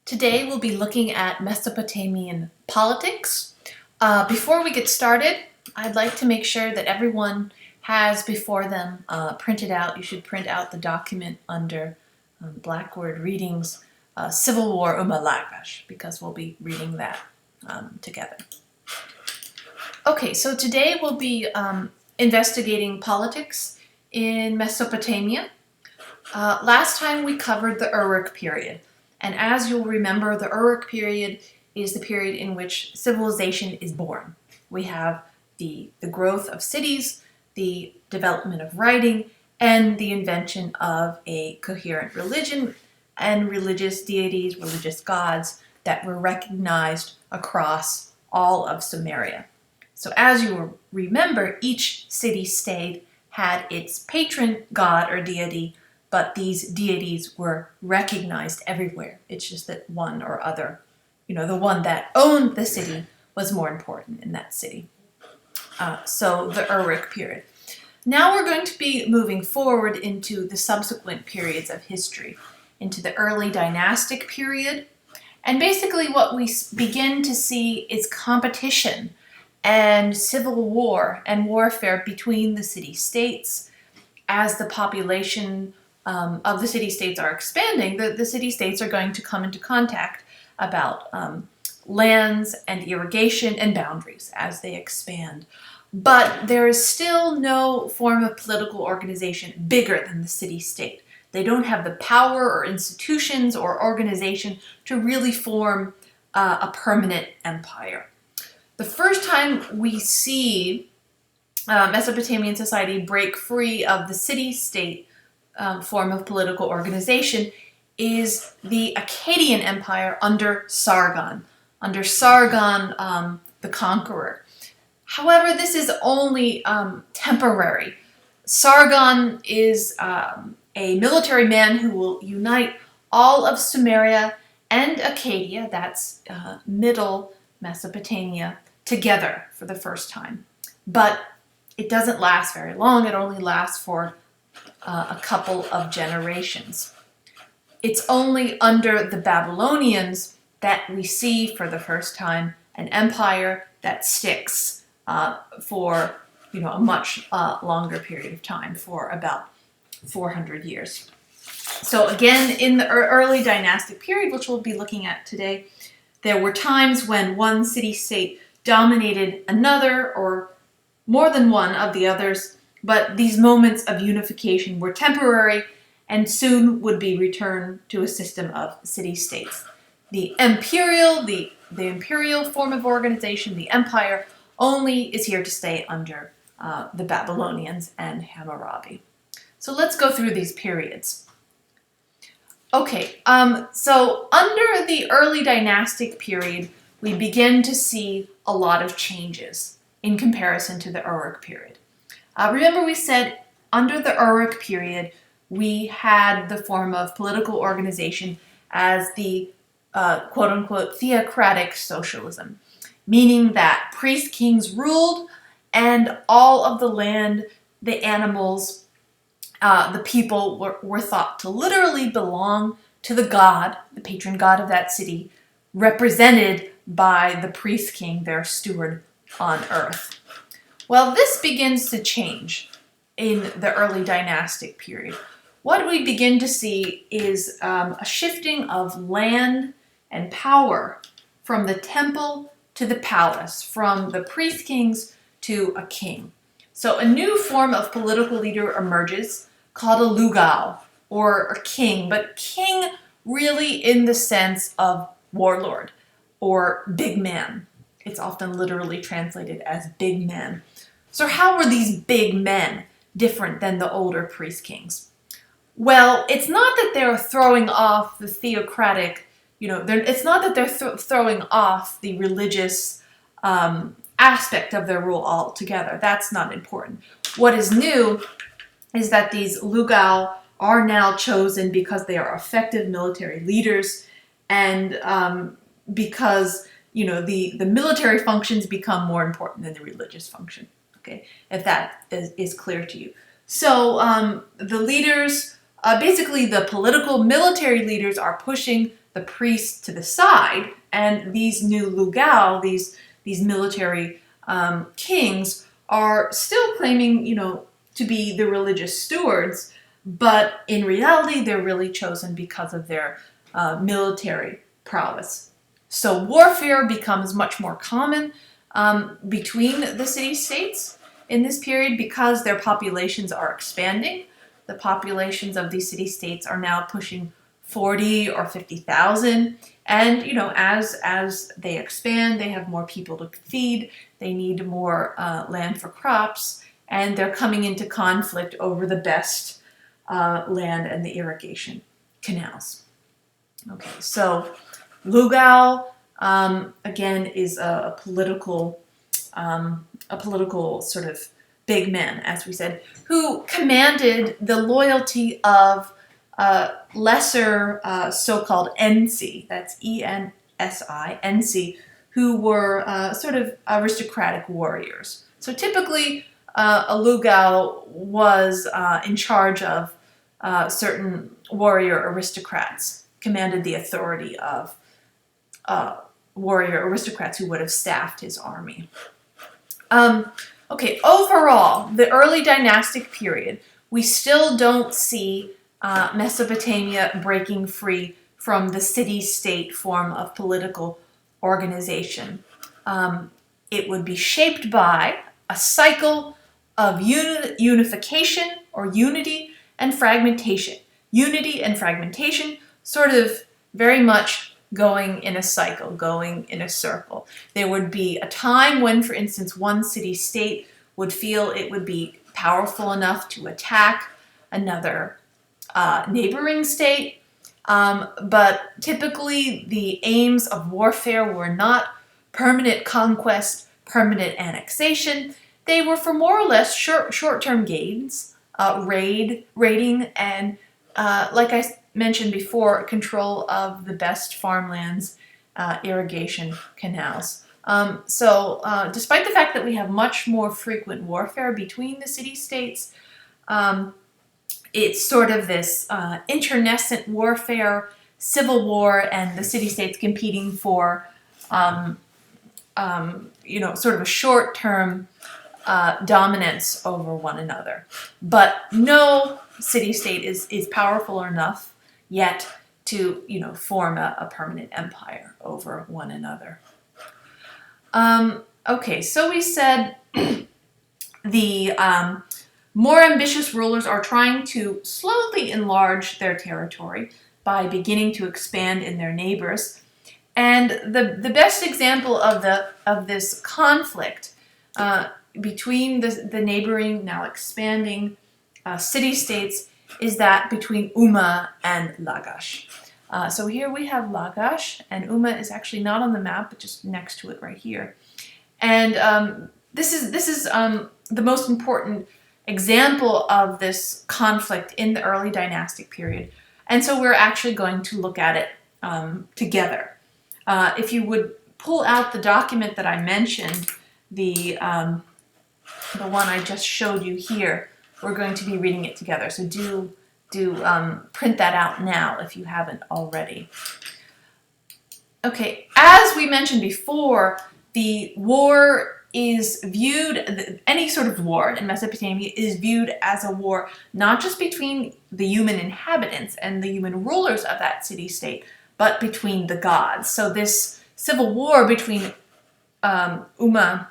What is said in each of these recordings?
Today we'll be looking at Mesopotamian politics. Before we get started, I'd like to make sure that everyone has before them printed out. You should print out the document under Blackboard Readings, Civil War Umalagash, because we'll be reading that together. Okay, so today we'll be investigating politics in Mesopotamia. Last time we covered the Uruk period. And as you'll remember, the Uruk period is the period in which civilization is born. We have the growth of cities, the development of writing, and the invention of a coherent religion and religious deities, religious gods that were recognized across all of Sumeria. So as you remember, each city-state had its patron god or deity, but these deities were recognized everywhere. It's just that one or other, the one that owned the city was more important in that city. So the Uruk period. Now we're going to be moving forward into the subsequent periods of history, into the early dynastic period. And basically what we begin to see is competition and civil war and warfare between the city-states. As the population of the city-states are expanding, the city-states are going to come into contact about lands and irrigation and boundaries as they expand. But there is still no form of political organization bigger than the city-state. They don't have the power or institutions or organization to really form a permanent empire. The first time we see Mesopotamian society break free of the city-state form of political organization is the Akkadian Empire under Sargon the Conqueror. However, this is only temporary. Sargon is a military man who will unite all of Sumeria and Akkadia, that's middle Mesopotamia, together for the first time. But it doesn't last very long. It only lasts for a couple of generations. It's only under the Babylonians that we see for the first time an empire that sticks for a much longer period of time, for about 400 years. So again, in the early dynastic period, which we'll be looking at today, there were times when one city-state dominated another or more than one of the others, but these moments of unification were temporary and soon would be returned to a system of city-states. The imperial form of organization, the empire, only is here to stay under the Babylonians and Hammurabi. So let's go through these periods. Okay, so under the early dynastic period, we begin to see a lot of changes in comparison to the Uruk period. Remember we said under the Uruk period, we had the form of political organization as the quote-unquote theocratic socialism, meaning that priest-kings ruled and all of the land, the animals, the people were thought to literally belong to the god, the patron god of that city, represented by the priest-king, their steward on earth. Well, this begins to change in the early dynastic period. What we begin to see is a shifting of land and power from the temple to the palace, from the priest-kings to a king. So a new form of political leader emerges called a lugal, or a king, but king really in the sense of warlord or big man. It's often literally translated as big man. So how were these big men different than the older priest-kings? Well, it's not that they're throwing off the theocratic, it's not that they're throwing off the religious aspect of their rule altogether. That's not important. What is new is that these lugal are now chosen because they are effective military leaders and because the military functions become more important than the religious function. Okay, if that is clear to you. So the leaders, basically the political military leaders are pushing the priests to the side, and these new lugao, these military kings, are still claiming, to be the religious stewards, but in reality, they're really chosen because of their military prowess. So warfare becomes much more common between the city-states in this period because their populations are expanding. The populations of these city-states are now pushing 40 or 50,000. And, as they expand, they have more people to feed, they need more land for crops, and they're coming into conflict over the best land and the irrigation canals. Okay, so lugao, again, is a political sort of big man, as we said, who commanded the loyalty of lesser so-called ensi, that's E-N-S-I, ensi, who were sort of aristocratic warriors. So typically, a lugao was in charge of certain warrior aristocrats, commanded the authority of warrior aristocrats who would have staffed his army. Okay, overall, the early dynastic period, we still don't see Mesopotamia breaking free from the city-state form of political organization. It would be shaped by a cycle of unification or unity and fragmentation. Unity and fragmentation sort of very much going in a cycle, going in a circle. There would be a time when, for instance, one city-state would feel it would be powerful enough to attack another neighboring state, but typically the aims of warfare were not permanent conquest, permanent annexation. They were for more or less short-term gains, raiding, and like I mentioned before, control of the best farmlands, irrigation canals. So despite the fact that we have much more frequent warfare between the city-states, it's sort of this internecine warfare, civil war, and the city-states competing for, sort of a short-term dominance over one another. But no city-state is powerful enough yet to, form a permanent empire over one another. Okay, so we said the more ambitious rulers are trying to slowly enlarge their territory by beginning to expand in their neighbors. And the best example of this conflict between the neighboring, now expanding city-states is that between Umma and Lagash. So here we have Lagash, and Umma is actually not on the map, but just next to it right here. And this is the most important example of this conflict in the early dynastic period. And so we're actually going to look at it together. If you would pull out the document that I mentioned, the one I just showed you here, we're going to be reading it together. So do print that out now if you haven't already. Okay, as we mentioned before, the war is viewed, any sort of war in Mesopotamia is viewed as a war not just between the human inhabitants and the human rulers of that city-state, but between the gods. So this civil war between Umma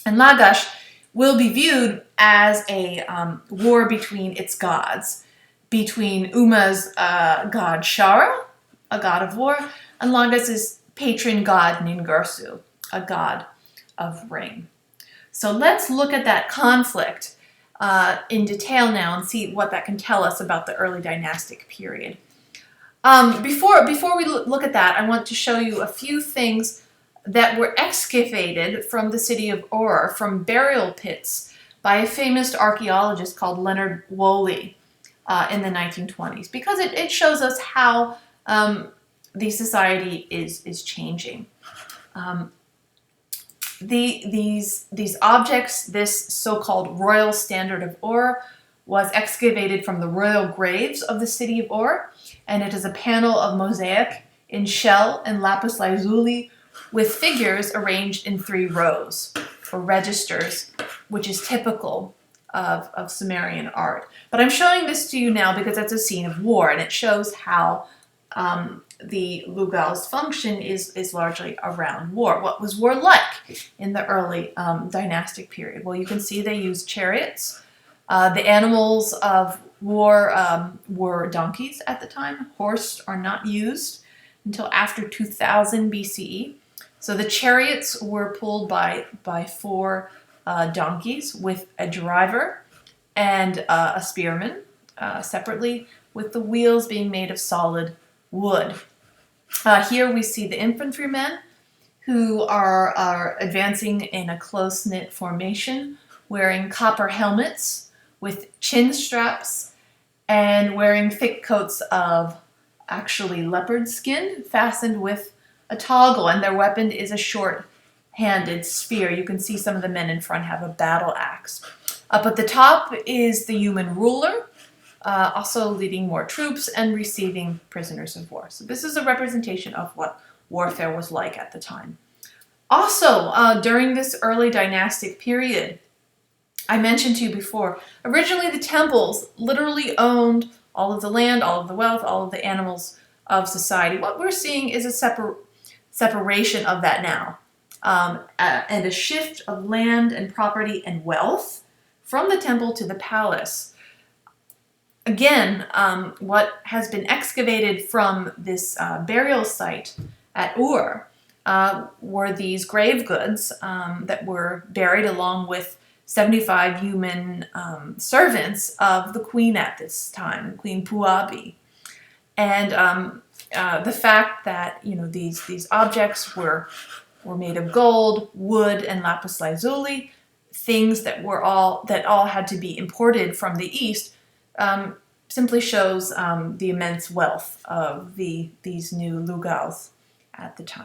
and Lagash will be viewed as a war between its gods, between Umma's god Shara, a god of war, and Lagash's patron god Ningirsu, a god of rain. So let's look at that conflict in detail now and see what that can tell us about the early dynastic period. Before we look at that, I want to show you a few things that were excavated from the city of Ur, from burial pits by a famous archaeologist called Leonard Woolley in the 1920s, because it shows us how the society is changing. These objects, this so-called royal standard of Ur, was excavated from the royal graves of the city of Ur, and it is a panel of mosaic in shell and lapis lazuli with figures arranged in 3 rows, or registers, which is typical of Sumerian art. But I'm showing this to you now because it's a scene of war, and it shows how the Lugal's function is largely around war. What was war like in the early dynastic period? Well, you can see they used chariots. The animals of war were donkeys at the time. Horses are not used until after 2000 BCE. So the chariots were pulled by 4 donkeys with a driver and a spearman separately, with the wheels being made of solid wood. Here we see the infantrymen who are advancing in a close-knit formation, wearing copper helmets with chin straps and wearing thick coats of actually leopard skin fastened with a toggle, and their weapon is a short-handed spear. You can see some of the men in front have a battle axe. Up at the top is the human ruler, also leading more troops and receiving prisoners of war. So this is a representation of what warfare was like at the time. Also, during this early dynastic period, I mentioned to you before, originally the temples literally owned all of the land, all of the wealth, all of the animals of society. What we're seeing is a separation of that now, and a shift of land and property and wealth from the temple to the palace. Again, what has been excavated from this burial site at Ur were these grave goods that were buried along with 75 human servants of the queen at this time, Queen Puabi. And the fact that these objects were made of gold, wood, and lapis lazuli, things that all had to be imported from the east, simply shows the immense wealth of these new Lugals at the time.